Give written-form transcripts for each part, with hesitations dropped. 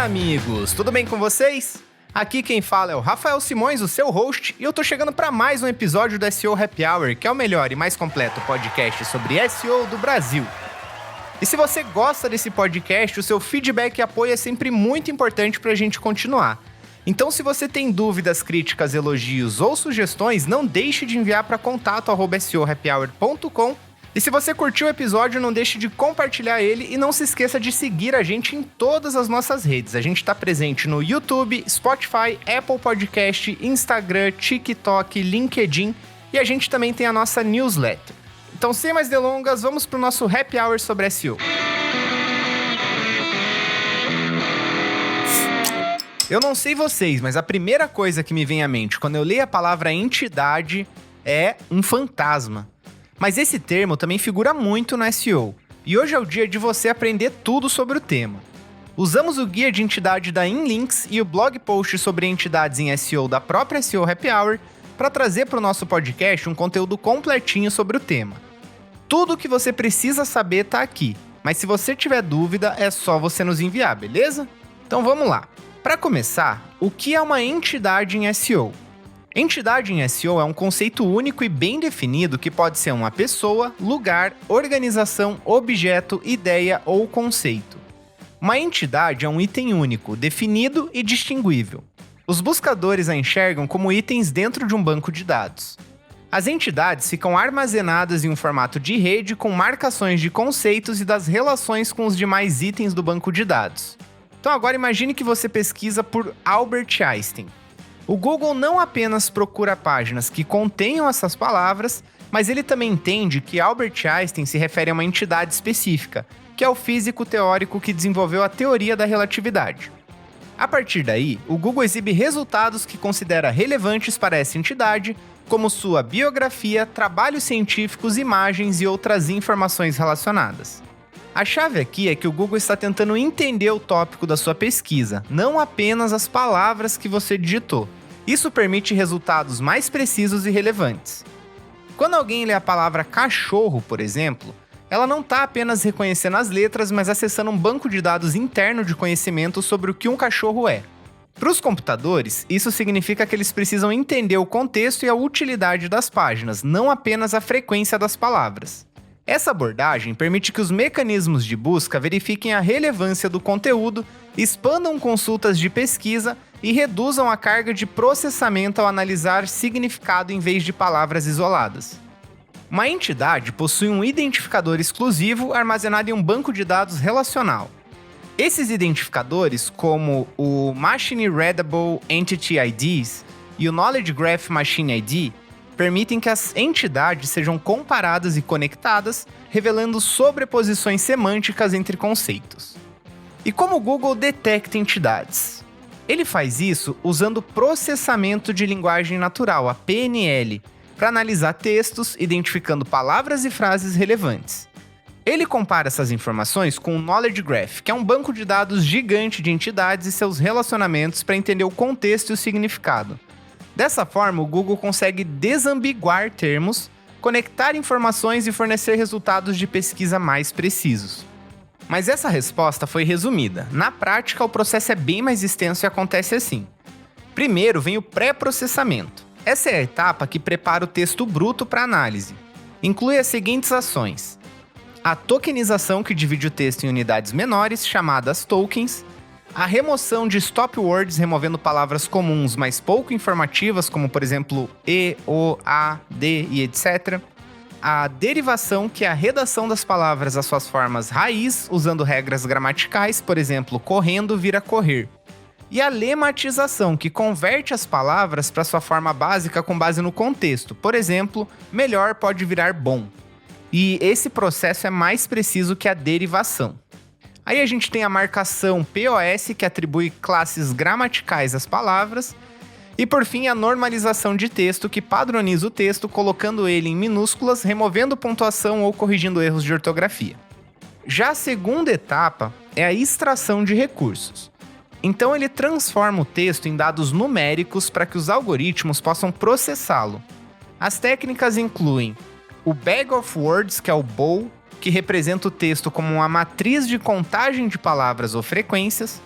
Olá, amigos! Tudo bem com vocês? Aqui quem fala é o Rafael Simões, o seu host, e eu tô chegando para mais um episódio do SEO Happy Hour, que é o melhor e mais completo podcast sobre SEO do Brasil. E se você gosta desse podcast, o seu feedback e apoio é sempre muito importante pra gente continuar. Então, se você tem dúvidas, críticas, elogios ou sugestões, não deixe de enviar para contato@seohappyhour.com. E se você curtiu o episódio, não deixe de compartilhar ele e não se esqueça de seguir a gente em todas as nossas redes. A gente está presente no YouTube, Spotify, Apple Podcast, Instagram, TikTok, LinkedIn e a gente também tem a nossa newsletter. Então, sem mais delongas, vamos para o nosso Happy Hour sobre SEO. Eu não sei vocês, mas a primeira coisa que me vem à mente quando eu leio a palavra entidade é um fantasma. Mas esse termo também figura muito no SEO, e hoje é o dia de você aprender tudo sobre o tema. Usamos o guia de entidade da InLinks e o blog post sobre entidades em SEO da própria SEO Happy Hour para trazer para o nosso podcast um conteúdo completinho sobre o tema. Tudo o que você precisa saber está aqui, mas se você tiver dúvida é só você nos enviar, beleza? Então vamos lá. Para começar, o que é uma entidade em SEO? Entidade em SEO é um conceito único e bem definido que pode ser uma pessoa, lugar, organização, objeto, ideia ou conceito. Uma entidade é um item único, definido e distinguível. Os buscadores a enxergam como itens dentro de um banco de dados. As entidades ficam armazenadas em um formato de rede com marcações de conceitos e das relações com os demais itens do banco de dados. Então agora imagine que você pesquisa por Albert Einstein. O Google não apenas procura páginas que contenham essas palavras, mas ele também entende que Albert Einstein se refere a uma entidade específica, que é o físico teórico que desenvolveu a teoria da relatividade. A partir daí, o Google exibe resultados que considera relevantes para essa entidade, como sua biografia, trabalhos científicos, imagens e outras informações relacionadas. A chave aqui é que o Google está tentando entender o tópico da sua pesquisa, não apenas as palavras que você digitou. Isso permite resultados mais precisos e relevantes. Quando alguém lê a palavra cachorro, por exemplo, ela não está apenas reconhecendo as letras, mas acessando um banco de dados interno de conhecimento sobre o que um cachorro é. Para os computadores, isso significa que eles precisam entender o contexto e a utilidade das páginas, não apenas a frequência das palavras. Essa abordagem permite que os mecanismos de busca verifiquem a relevância do conteúdo, expandam consultas de pesquisa e reduzam a carga de processamento ao analisar significado em vez de palavras isoladas. Uma entidade possui um identificador exclusivo armazenado em um banco de dados relacional. Esses identificadores, como o Machine Readable Entity IDs e o Knowledge Graph Machine ID, permitem que as entidades sejam comparadas e conectadas, revelando sobreposições semânticas entre conceitos. E como o Google detecta entidades? Ele faz isso usando processamento de linguagem natural, a PNL, para analisar textos, identificando palavras e frases relevantes. Ele compara essas informações com o Knowledge Graph, que é um banco de dados gigante de entidades e seus relacionamentos para entender o contexto e o significado. Dessa forma, o Google consegue desambiguar termos, conectar informações e fornecer resultados de pesquisa mais precisos. Mas essa resposta foi resumida. Na prática, o processo é bem mais extenso e acontece assim. Primeiro vem o pré-processamento. Essa é a etapa que prepara o texto bruto para análise. Inclui as seguintes ações: a tokenização, que divide o texto em unidades menores, chamadas tokens; a remoção de stop words, removendo palavras comuns, mas pouco informativas, como por exemplo e, o, a, de e etc. A derivação, que é a redação das palavras às suas formas raiz, usando regras gramaticais, por exemplo, correndo vira correr. E a lematização, que converte as palavras para sua forma básica com base no contexto. Por exemplo, melhor pode virar bom. E esse processo é mais preciso que a derivação. Aí a gente tem a marcação POS, que atribui classes gramaticais às palavras. E por fim, a normalização de texto, que padroniza o texto, colocando ele em minúsculas, removendo pontuação ou corrigindo erros de ortografia. Já a segunda etapa é a extração de recursos. Então ele transforma o texto em dados numéricos para que os algoritmos possam processá-lo. As técnicas incluem o Bag of Words, que é o BOW, que representa o texto como uma matriz de contagem de palavras ou frequências,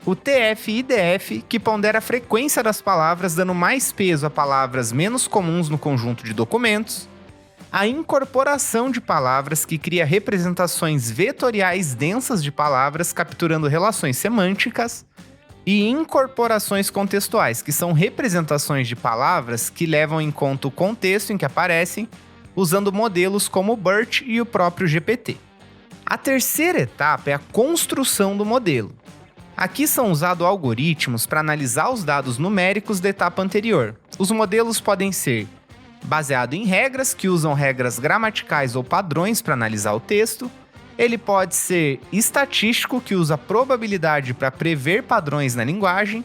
O TF-IDF, que pondera a frequência das palavras, dando mais peso a palavras menos comuns no conjunto de documentos. A incorporação de palavras, que cria representações vetoriais densas de palavras, capturando relações semânticas. E incorporações contextuais, que são representações de palavras que levam em conta o contexto em que aparecem, usando modelos como o BERT e o próprio GPT. A terceira etapa é a construção do modelo. Aqui são usados algoritmos para analisar os dados numéricos da etapa anterior. Os modelos podem ser baseados em regras, que usam regras gramaticais ou padrões para analisar o texto. Ele pode ser estatístico, que usa probabilidade para prever padrões na linguagem.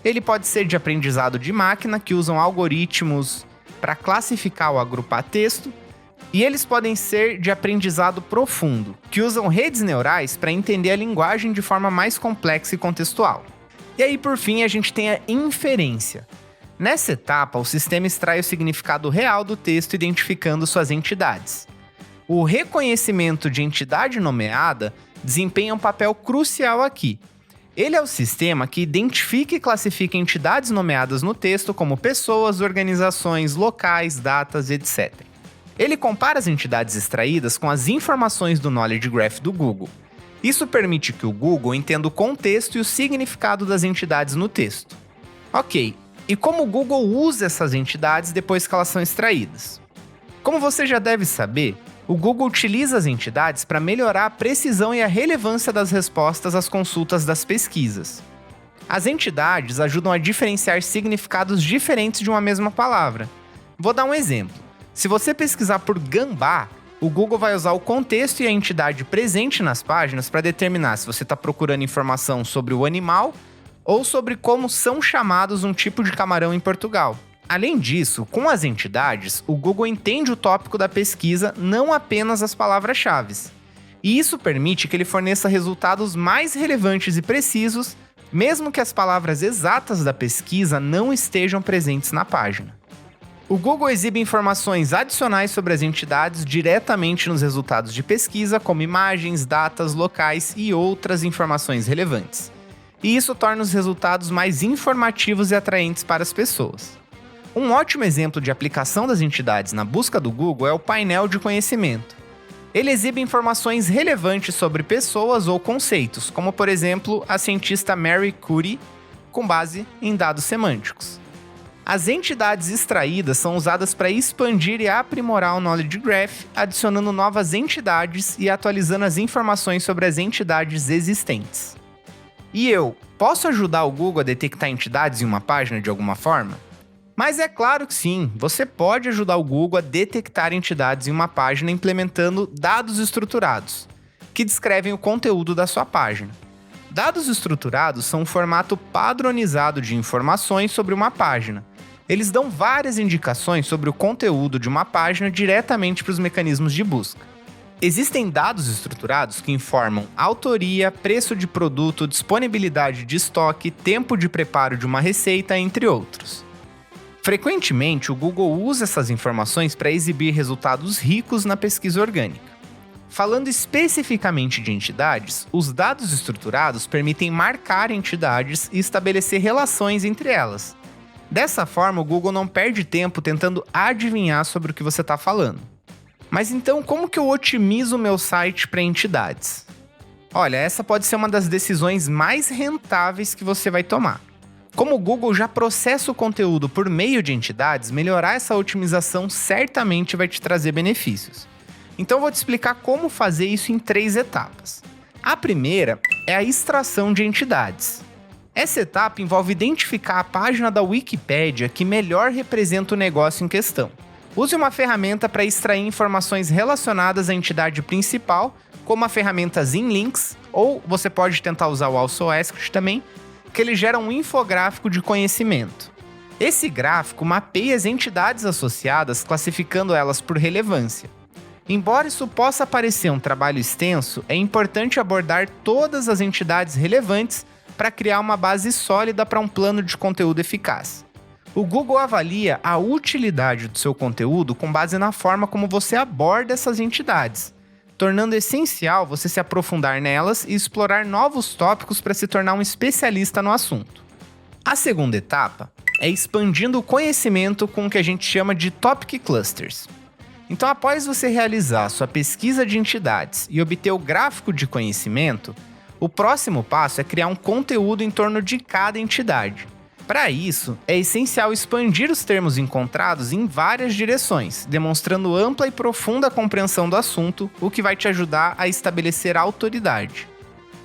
Ele pode ser de aprendizado de máquina, que usam algoritmos para classificar ou agrupar texto. E eles podem ser de aprendizado profundo, que usam redes neurais para entender a linguagem de forma mais complexa e contextual. E aí, por fim, a gente tem a inferência. Nessa etapa, o sistema extrai o significado real do texto, identificando suas entidades. O reconhecimento de entidade nomeada desempenha um papel crucial aqui. Ele é o sistema que identifica e classifica entidades nomeadas no texto como pessoas, organizações, locais, datas, etc. Ele compara as entidades extraídas com as informações do Knowledge Graph do Google. Isso permite que o Google entenda o contexto e o significado das entidades no texto. Ok, e como o Google usa essas entidades depois que elas são extraídas? Como você já deve saber, o Google utiliza as entidades para melhorar a precisão e a relevância das respostas às consultas das pesquisas. As entidades ajudam a diferenciar significados diferentes de uma mesma palavra. Vou dar um exemplo. Se você pesquisar por gambá, o Google vai usar o contexto e a entidade presente nas páginas para determinar se você está procurando informação sobre o animal ou sobre como são chamados um tipo de camarão em Portugal. Além disso, com as entidades, o Google entende o tópico da pesquisa, não apenas as palavras-chave. E isso permite que ele forneça resultados mais relevantes e precisos, mesmo que as palavras exatas da pesquisa não estejam presentes na página. O Google exibe informações adicionais sobre as entidades diretamente nos resultados de pesquisa, como imagens, datas, locais e outras informações relevantes. E isso torna os resultados mais informativos e atraentes para as pessoas. Um ótimo exemplo de aplicação das entidades na busca do Google é o painel de conhecimento. Ele exibe informações relevantes sobre pessoas ou conceitos, como por exemplo a cientista Marie Curie, com base em dados semânticos. As entidades extraídas são usadas para expandir e aprimorar o Knowledge Graph, adicionando novas entidades e atualizando as informações sobre as entidades existentes. E eu posso ajudar o Google a detectar entidades em uma página de alguma forma? Mas é claro que sim, você pode ajudar o Google a detectar entidades em uma página implementando dados estruturados, que descrevem o conteúdo da sua página. Dados estruturados são um formato padronizado de informações sobre uma página. Eles dão várias indicações sobre o conteúdo de uma página diretamente para os mecanismos de busca. Existem dados estruturados que informam autoria, preço de produto, disponibilidade de estoque, tempo de preparo de uma receita, entre outros. Frequentemente, o Google usa essas informações para exibir resultados ricos na pesquisa orgânica. Falando especificamente de entidades, os dados estruturados permitem marcar entidades e estabelecer relações entre elas. Dessa forma, o Google não perde tempo tentando adivinhar sobre o que você está falando. Mas então, como que eu otimizo o meu site para entidades? Olha, essa pode ser uma das decisões mais rentáveis que você vai tomar. Como o Google já processa o conteúdo por meio de entidades, melhorar essa otimização certamente vai te trazer benefícios. Então eu vou te explicar como fazer isso em 3 etapas. A primeira é a extração de entidades. Essa etapa envolve identificar a página da Wikipédia que melhor representa o negócio em questão. Use uma ferramenta para extrair informações relacionadas à entidade principal, como a ferramenta Zinlinks, ou você pode tentar usar o Also Asked também, que ele gera um infográfico de conhecimento. Esse gráfico mapeia as entidades associadas, classificando elas por relevância. Embora isso possa parecer um trabalho extenso, é importante abordar todas as entidades relevantes para criar uma base sólida para um plano de conteúdo eficaz. O Google avalia a utilidade do seu conteúdo com base na forma como você aborda essas entidades. tornando essencial você se aprofundar nelas e explorar novos tópicos para se tornar um especialista no assunto. A segunda etapa é expandindo o conhecimento com o que a gente chama de Topic Clusters. Então, após você realizar sua pesquisa de entidades e obter o gráfico de conhecimento, o próximo passo é criar um conteúdo em torno de cada entidade. Para isso, é essencial expandir os termos encontrados em várias direções, demonstrando ampla e profunda compreensão do assunto, o que vai te ajudar a estabelecer autoridade.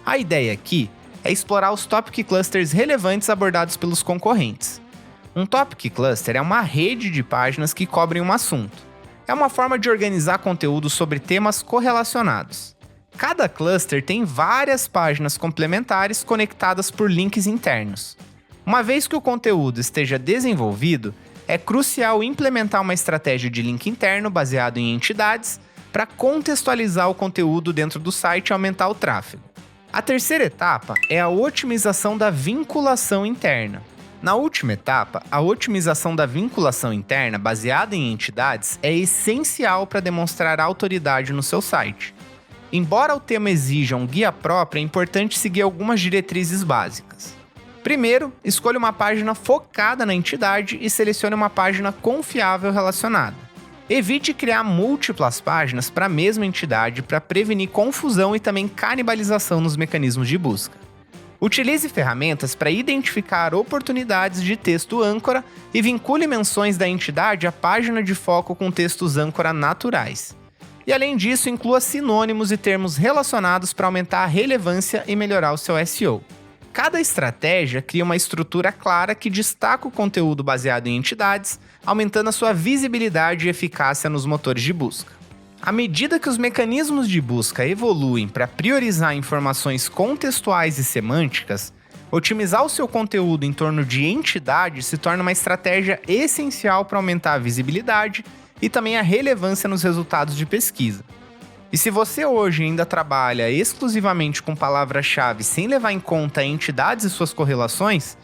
A ideia aqui é explorar os Topic Clusters relevantes abordados pelos concorrentes. Um Topic Cluster é uma rede de páginas que cobrem um assunto. É uma forma de organizar conteúdo sobre temas correlacionados. Cada cluster tem várias páginas complementares conectadas por links internos. Uma vez que o conteúdo esteja desenvolvido, é crucial implementar uma estratégia de link interno baseado em entidades para contextualizar o conteúdo dentro do site e aumentar o tráfego. A terceira etapa é a otimização da vinculação interna. Na última etapa, a otimização da vinculação interna baseada em entidades é essencial para demonstrar autoridade no seu site. Embora o tema exija um guia próprio, é importante seguir algumas diretrizes básicas. Primeiro, escolha uma página focada na entidade e selecione uma página confiável relacionada. Evite criar múltiplas páginas para a mesma entidade para prevenir confusão e também canibalização nos mecanismos de busca. Utilize ferramentas para identificar oportunidades de texto âncora e vincule menções da entidade à página de foco com textos âncora naturais. E além disso, inclua sinônimos e termos relacionados para aumentar a relevância e melhorar o seu SEO. Cada estratégia cria uma estrutura clara que destaca o conteúdo baseado em entidades, aumentando a sua visibilidade e eficácia nos motores de busca. À medida que os mecanismos de busca evoluem para priorizar informações contextuais e semânticas, otimizar o seu conteúdo em torno de entidades se torna uma estratégia essencial para aumentar a visibilidade e também a relevância nos resultados de pesquisa. E se você hoje ainda trabalha exclusivamente com palavras-chave sem levar em conta entidades e suas correlações,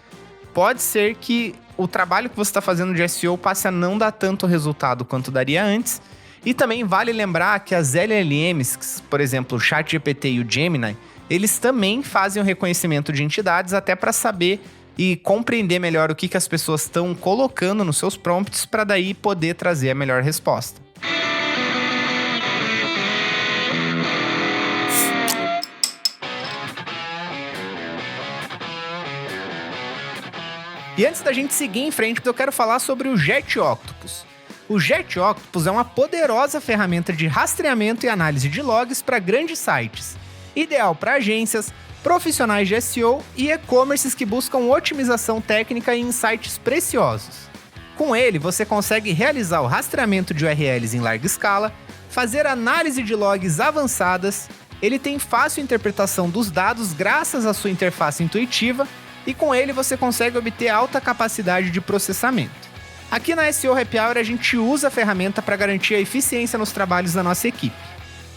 pode ser que o trabalho que você está fazendo de SEO passe a não dar tanto resultado quanto daria antes. E também vale lembrar que as LLMs, por exemplo, o ChatGPT e o Gemini, eles também fazem o reconhecimento de entidades até para saber e compreender melhor o que as pessoas estão colocando nos seus prompts para daí poder trazer a melhor resposta. E antes da gente seguir em frente, eu quero falar sobre o JetOctopus. O JetOctopus é uma poderosa ferramenta de rastreamento e análise de logs para grandes sites, ideal para agências, profissionais de SEO e e-commerces que buscam otimização técnica e insights preciosos. Com ele, você consegue realizar o rastreamento de URLs em larga escala, fazer análise de logs avançadas, ele tem fácil interpretação dos dados graças à sua interface intuitiva e com ele você consegue obter alta capacidade de processamento. Aqui na SEO Happy Hour a gente usa a ferramenta para garantir a eficiência nos trabalhos da nossa equipe.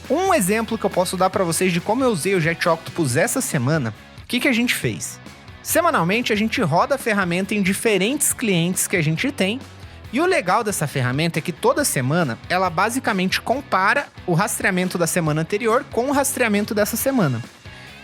Um exemplo que eu posso dar para vocês de como eu usei o JetOctopus essa semana, o que a gente fez? Semanalmente a gente roda a ferramenta em diferentes clientes que a gente tem, e o legal dessa ferramenta é que toda semana ela basicamente compara o rastreamento da semana anterior com o rastreamento dessa semana.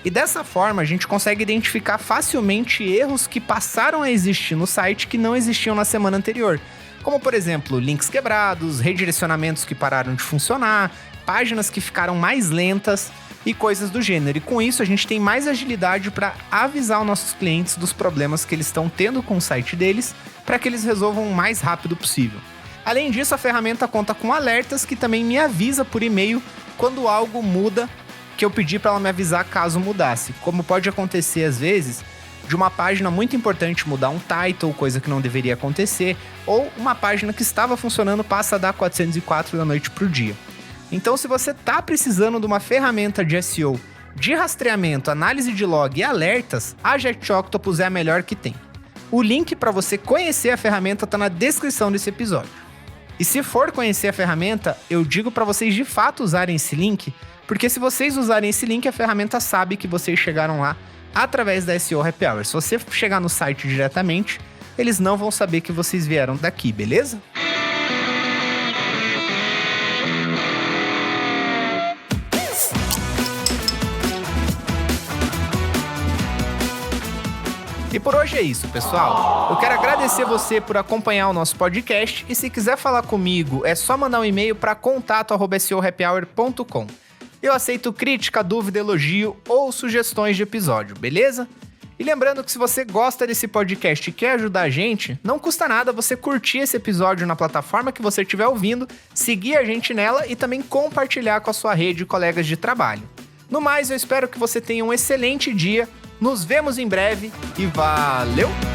E dessa forma a gente consegue identificar facilmente erros que passaram a existir no site que não existiam na semana anterior. Como, por exemplo, links quebrados, redirecionamentos que pararam de funcionar, páginas que ficaram mais lentas e coisas do gênero. E com isso a gente tem mais agilidade para avisar os nossos clientes dos problemas que eles estão tendo com o site deles para que eles resolvam o mais rápido possível. Além disso, a ferramenta conta com alertas que também me avisa por e-mail quando algo muda, que eu pedi para ela me avisar caso mudasse. Como pode acontecer às vezes, de uma página muito importante mudar um title, coisa que não deveria acontecer, ou uma página que estava funcionando passa a dar 404 da noite pro dia. Então, se você está precisando de uma ferramenta de SEO, de rastreamento, análise de log e alertas, a JetOctopus é a melhor que tem. O link para você conhecer a ferramenta está na descrição desse episódio. E se for conhecer a ferramenta, eu digo para vocês de fato usarem esse link, porque se vocês usarem esse link, a ferramenta sabe que vocês chegaram lá através da SEO Happy Hour. Se você chegar no site diretamente, eles não vão saber que vocês vieram daqui, beleza? E por hoje é isso, pessoal. Eu quero agradecer você por acompanhar o nosso podcast e se quiser falar comigo, é só mandar um e-mail para contato@seohappyhour.com. Eu aceito crítica, dúvida, elogio ou sugestões de episódio, beleza? E lembrando que se você gosta desse podcast e quer ajudar a gente, não custa nada você curtir esse episódio na plataforma que você estiver ouvindo, seguir a gente nela e também compartilhar com a sua rede de colegas de trabalho. No mais, eu espero que você tenha um excelente dia, nos vemos em breve e valeu!